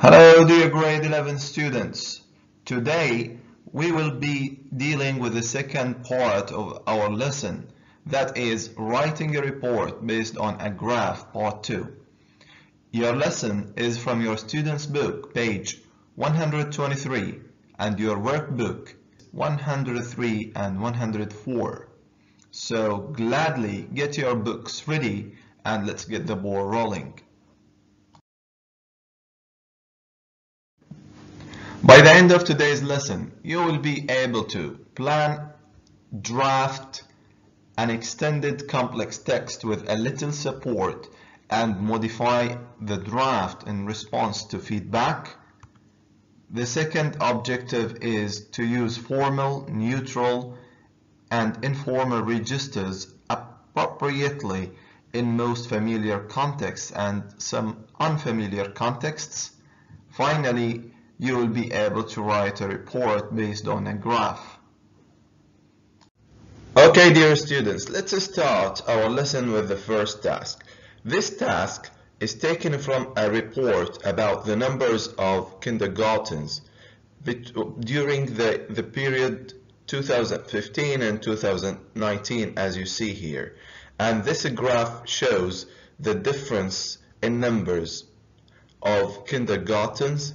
Hello dear grade 11 students. Today we will be dealing with the second part of our lesson, that is writing a report based on a graph, part 2. Your lesson is from your student's book, page 123, and your workbook 103 and 104. So gladly get your books ready and let's get the ball rolling. By the end of today's lesson, you will be able to plan, draft an extended complex text with a little support and modify the draft in response to feedback. The second objective is to use formal, neutral, and informal registers appropriately in most familiar contexts and some unfamiliar contexts. Finally, you will be able to write a report based on a graph. Okay, dear students, let's start our lesson with the first task. This task is taken from a report about the numbers of kindergartens during the period 2015 and 2019, as you see here. And this graph shows the difference in numbers of kindergartens,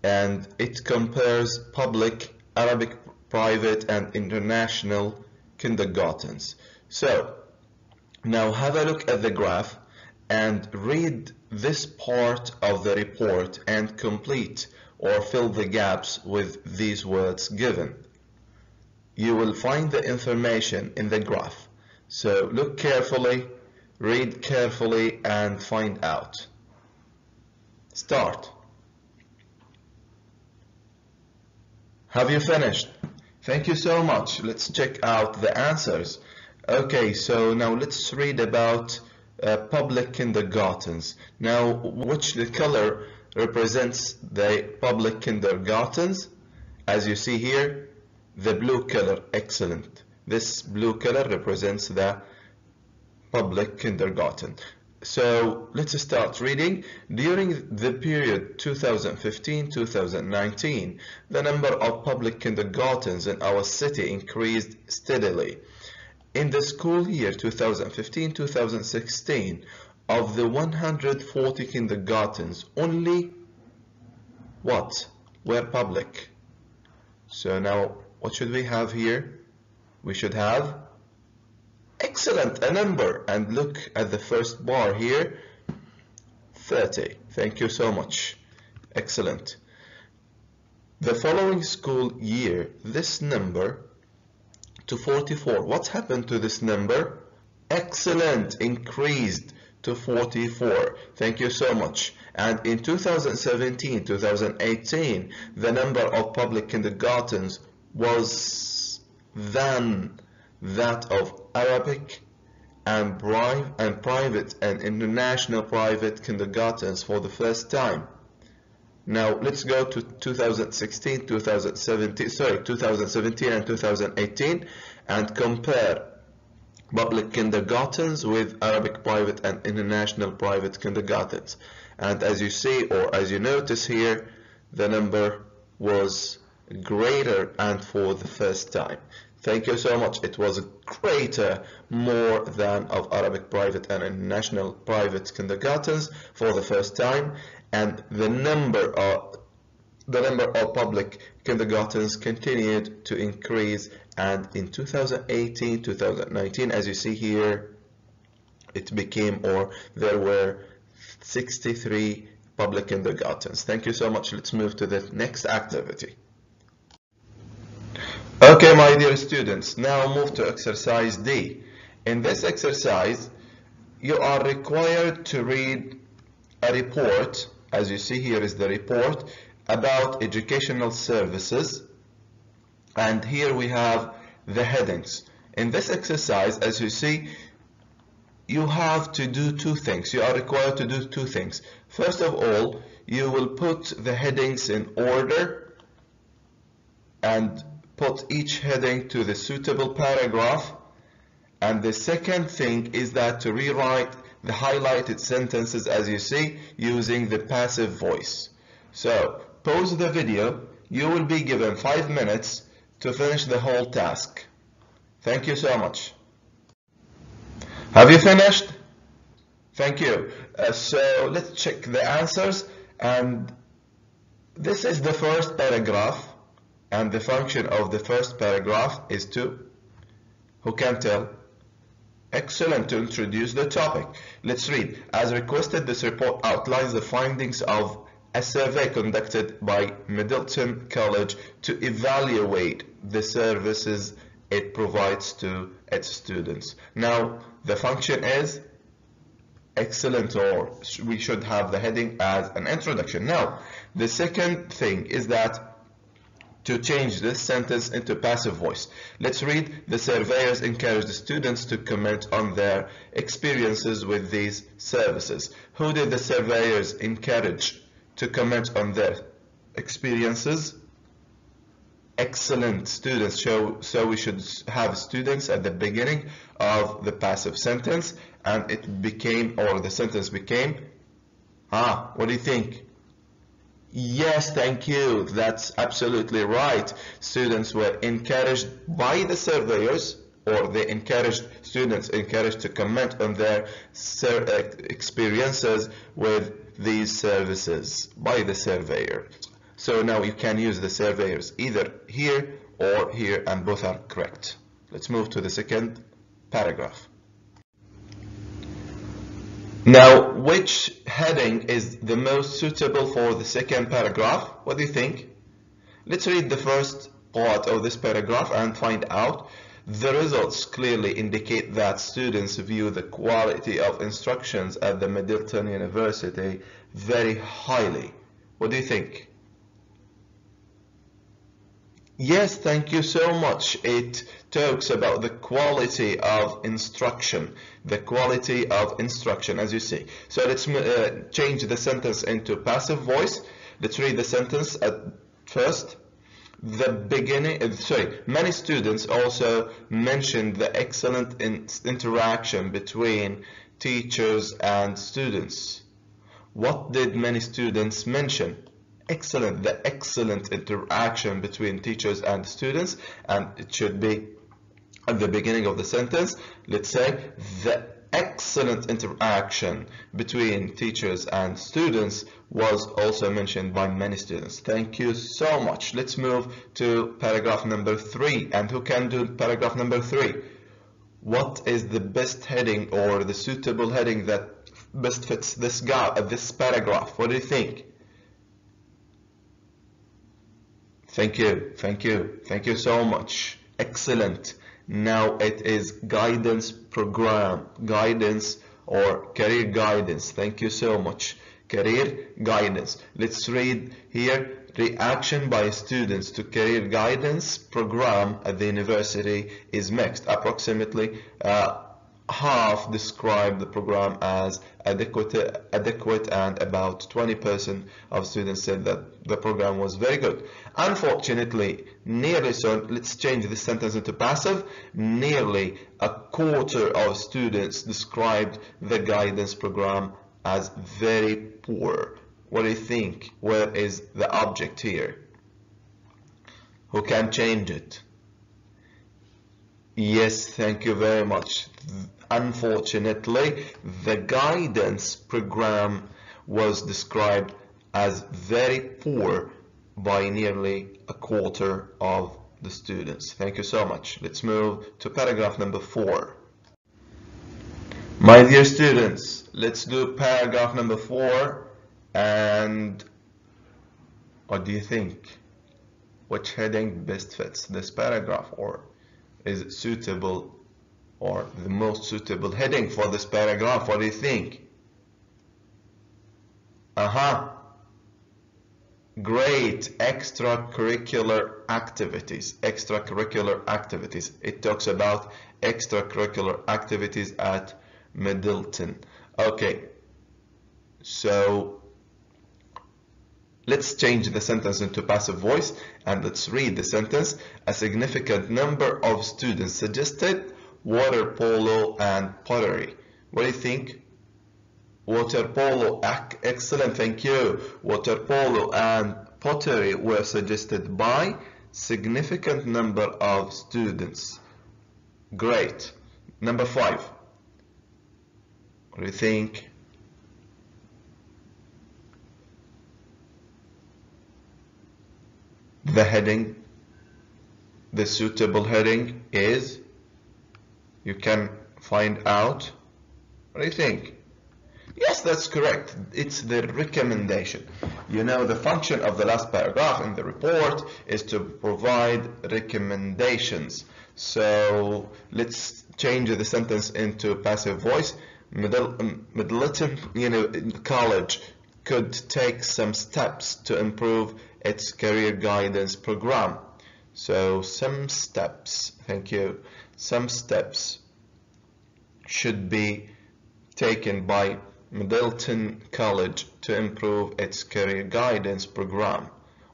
and it compares public, Arabic, private, and international kindergartens. So now have a look at the graph and read this part of the report and complete or fill the gaps with these words given. You will find the information in the graph. So look carefully, read carefully, and find out. Start. Have you finished? Thank you so much. Let's check out the answers. Okay, so now let's read about public kindergartens. Now, the color represents the public kindergartens? As you see here, the blue color, excellent. This blue color represents the public kindergarten. So let's start reading. During the period 2015-2019, the number of public kindergartens in our city increased steadily. In the school year 2015-2016, of the 140 kindergartens, only what were public? So now what should we have here? We should have excellent, a number, and look at the first bar here, 30. Thank you so much. Excellent. The following school year, this number to 44. What happened to this number? Excellent, increased to 44. Thank you so much. And in 2017-2018, the number of public kindergartens was than that of Arabic and private and international private kindergartens for the first time. Now let's go to 2017 and 2018 and compare public kindergartens with Arabic private and international private kindergartens. And as you see, or as you notice here, the number was greater and for the first time. Thank you so much. It was greater, more than of Arabic private and international private kindergartens for the first time, and the number of public kindergartens continued to increase, and in 2018-2019, as you see here, it became, or there were 63 public kindergartens. Thank you so much. Let's move to the next activity. Okay, my dear students, now move to exercise D. In this exercise, you are required to read a report, as you see here is the report, about educational services. And here we have the headings. In this exercise, as you see, you have to do two things. You are required to do two things. First of all, you will put the headings in order and put each heading to the suitable paragraph. And the second thing is that to rewrite the highlighted sentences, as you see, using the passive voice. So pause the video. You will be given 5 minutes to finish the whole task. Thank you so much. Have you finished? Thank you. So let's check the answers, and this is the first paragraph, and the function of the first paragraph is to, who can tell? Excellent, to introduce the topic. Let's read. As requested, this report outlines the findings of a survey conducted by Middleton College to evaluate the services it provides to its students. Now, the function is excellent, or we should have the heading as an introduction. Now, the second thing is that to change this sentence into passive voice. Let's read. The surveyors encouraged the students to comment on their experiences with these services. Who did the surveyors encourage to comment on their experiences? Excellent, students. So we should have students at the beginning of the passive sentence, and it became, or the sentence became, what do you think? Yes, thank you. That's absolutely right. Students were encouraged by the surveyors, or they encouraged, students encouraged to comment on their experiences with these services by the surveyor. So now you can use the surveyors either here or here, and both are correct. Let's move to the second paragraph. Now, which heading is the most suitable for the second paragraph? What do you think? Let's read the first part of this paragraph and find out. The results clearly indicate that students view the quality of instructions at the Middleton University very highly. What do you think? Yes, thank you so much. It talks about the quality of instruction. The quality of instruction, as you see. So let's change the sentence into passive voice. Let's read the sentence at first. Many students also mentioned the excellent interaction between teachers and students. What did many students mention? Excellent, the excellent interaction between teachers and students, and it should be at the beginning of the sentence. Let's say the excellent interaction between teachers and students was also mentioned by many students. Thank you so much. Let's move to paragraph number 3. And who can do paragraph number 3? What is the best heading, or the suitable heading that best fits this paragraph? What do you think? Thank you, thank you, thank you so much. Excellent. Now it is guidance program, guidance or career guidance. Thank you so much. Career guidance. Let's read here. Reaction by students to career guidance program at the university is mixed. Approximately half describe the program as adequate, and about 20% of students said that the program was very good. Unfortunately, let's change this sentence into passive. Nearly a quarter of students described the guidance program as very poor. What do you think? Where is the object here? Who can change it? Yes, thank you very much. Unfortunately, the guidance program was described as very poor by nearly a quarter of the students. Thank you so much. Let's move to paragraph number 4. My dear students, let's do paragraph number 4, and what do you think? Which heading best fits this paragraph, or is it suitable, or the most suitable heading for this paragraph? What do you think? Great. Extracurricular activities. Extracurricular activities. It talks about extracurricular activities at Middleton. Okay, so let's change the sentence into passive voice, and let's read the sentence. A significant number of students suggested water polo and pottery. What do you think? Water polo, excellent, thank you. Water polo and pottery were suggested by significant number of students. Great. Number 5. What do you think? The heading, the suitable heading is, you can find out. What do you think? Yes, that's correct. It's the recommendation. You know, the function of the last paragraph in the report is to provide recommendations. So let's change the sentence into passive voice. Middleton, College could take some steps to improve its career guidance program. So some steps, thank you. Some steps should be taken by Middleton College to improve its career guidance program,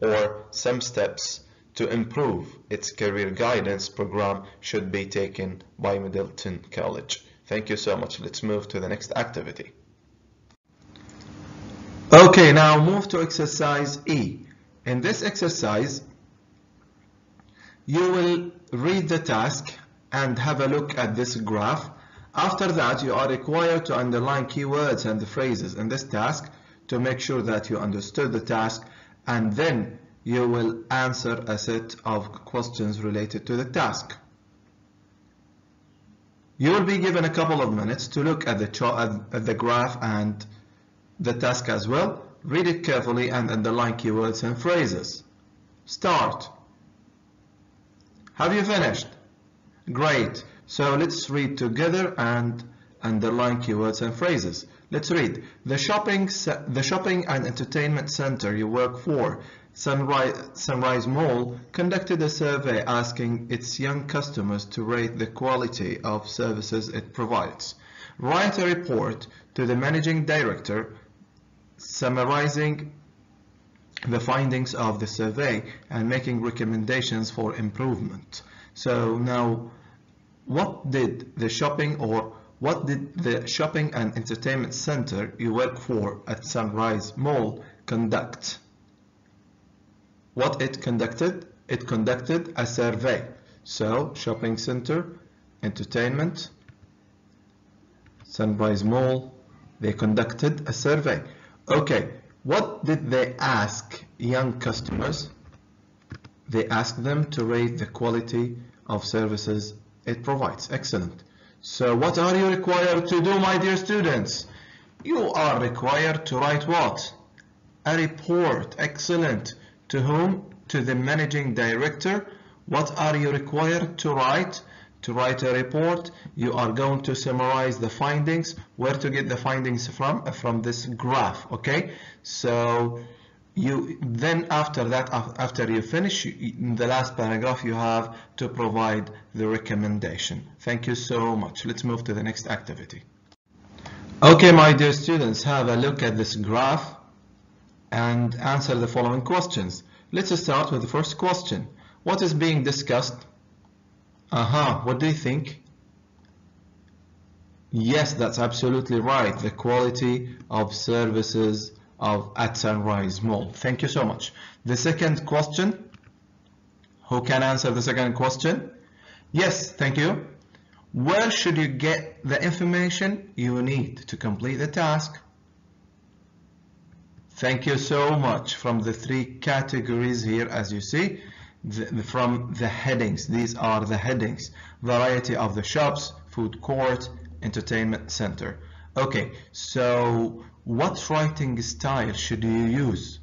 or some steps to improve its career guidance program should be taken by Middleton College. Thank you so much. Let's move to the next activity. Okay, now move to exercise E. In this exercise, you will read the task and have a look at this graph. After that, you are required to underline keywords and the phrases in this task to make sure that you understood the task, and then you will answer a set of questions related to the task. You will be given a couple of minutes to look at the graph and the task as well. Read it carefully and underline keywords and phrases. Start. Have you finished? Great. So let's read together and underline keywords and phrases. Let's read. The shopping and entertainment center you work for, Sunrise Mall, conducted a survey asking its young customers to rate the quality of services it provides. Write a report to the managing director summarizing the findings of the survey and making recommendations for improvement. So now, what did the shopping and entertainment center you work for at Sunrise Mall conduct? What it conducted? It conducted a survey. So shopping center, entertainment, Sunrise Mall, they conducted a survey. Okay, what did they ask young customers? They asked them to rate the quality of services it provides. Excellent. So what are you required to do, my dear students? You are required to write what? A report. Excellent. To whom? To the managing director. What are you required to write? To write a report, you are going to summarize the findings. Where to get the findings from? From this graph, okay? So you then, after that, after you finish in the last paragraph, you have to provide the recommendation. Thank you so much. Let's move to the next activity. Okay, my dear students, have a look at this graph and answer the following questions. Let's start with the first question. What is being discussed? What do you think? Yes, that's absolutely right. The quality of services at Sunrise Mall. Thank you so much. The second question. Who can answer the second question? Yes, thank you. Where should you get the information you need to complete the task? Thank you so much. From the three categories here, as you see, from the headings. These are the headings. Variety of the shops, food court, entertainment center. Okay, so what writing style should you use?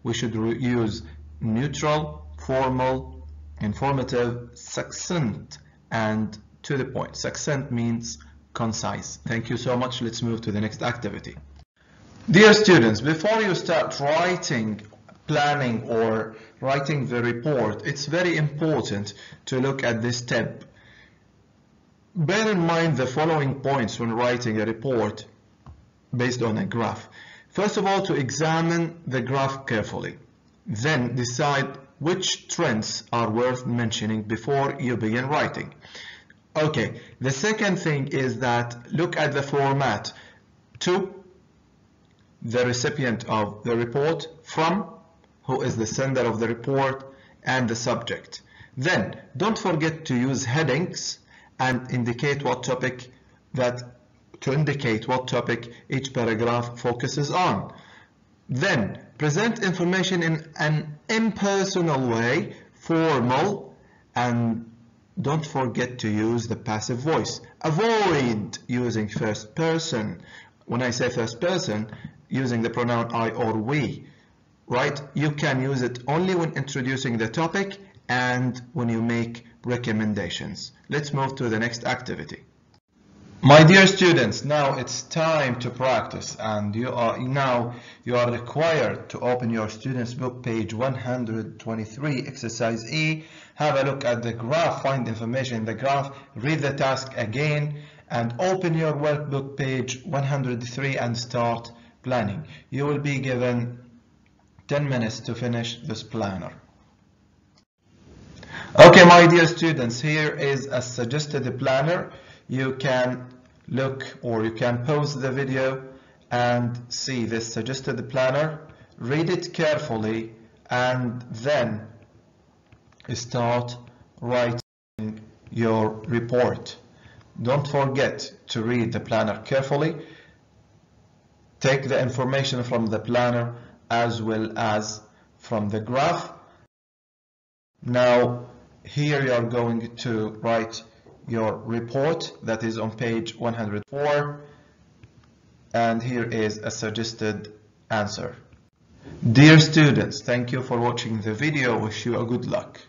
We should use neutral, formal, informative, succinct, and to the point. Succinct means concise. Thank you so much. Let's move to the next activity. Dear students, before you start writing, planning, or writing the report, it's very important to look at this step. Bear in mind the following points when writing a report based on a graph. First of all, to examine the graph carefully. Then decide which trends are worth mentioning before you begin writing. Okay, the second thing is that look at the format. To the recipient of the report, from, who is the sender of the report, and the subject. Then don't forget to use headings and indicate what topic each paragraph focuses on. Then present information in an impersonal way, formal, and don't forget to use the passive voice. Avoid using first person. When I say first person, using the pronoun I or we, right? You can use it only when introducing the topic and when you make recommendations. Let's move to the next activity. My dear students, now it's time to practice, and you are required to open your students book page 123, exercise E. Have a look at the graph, find information in the graph, read the task again, and open your workbook page 103 and start planning. You will be given 10 minutes to finish this planner. Okay, my dear students, here is a suggested planner. You can look, or you can pause the video and see this suggested planner, read it carefully, and then start writing your report. Don't forget to read the planner carefully. Take the information from the planner as well as from the graph. Now, here you are going to write your report that is on page 104, and here is a suggested answer. Dear students, thank you for watching the video. Wish you a good luck.